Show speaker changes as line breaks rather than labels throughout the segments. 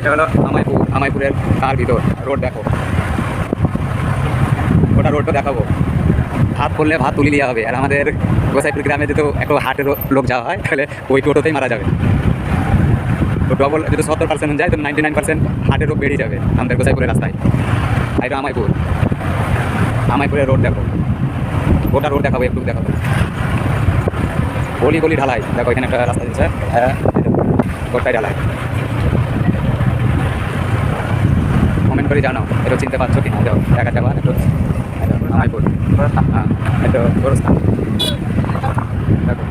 এটা হলো আমাইপুরের তার ভিতর রোড দেখো, ওটা রোডটা দেখাবো। ভাত করলে ভাত তুলে দেওয়া হবে। আর আমাদের গোসাইপুর গ্রামে যেহেতু একটু হাটের লোক যাওয়া হয়, তাহলে ওই টোটোতেই মারা যাবে। তো ডবল যদি 70% যায় তো 99% হাটের রোগ বেরিয়ে যাবে আমাদের গোসাইপুরের রাস্তায়। আর এটা আমাইপুরের রোড দেখো, গোটা রোড দেখাবো, একটু দেখাবো। গলি গলি ঢালাই দেখো, এখানে একটা রাস্তা দিচ্ছে, হ্যাঁ গোটাই ঢালাই। কমেন্ট করে জানাও এটা চিনতে পারছো কি না। যাও দেখা যাবা একটু আমাইপুর, হ্যাঁ এটা গোরস্থান দেখো,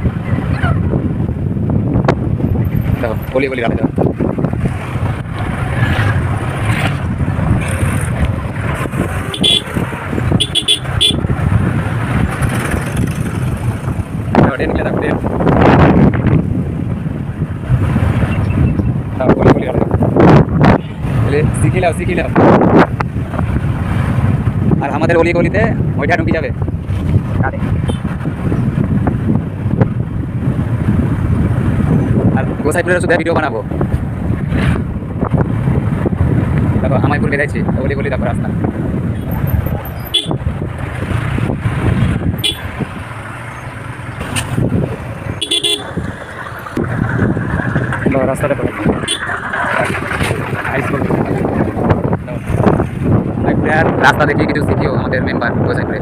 দেখো গলি গলি ঢালাই। যাও ট্রেন গেলে দেখো, ট্রেন গলি গলি ঢালাই। শিখিলাম। আর আমাদের অলি গলিতে ওইটা ঢুকে যাবে। আর গোসাইপুরের শুধু ভিডিও বানাবো। দেখো আমাইপুর বেরাইছি, অলি গলি দেখো রাস্তা। রাস্তাটা রাস্তা দেখি কিছু শিখিও আমাদের মেম্বার গোসাইপুরে।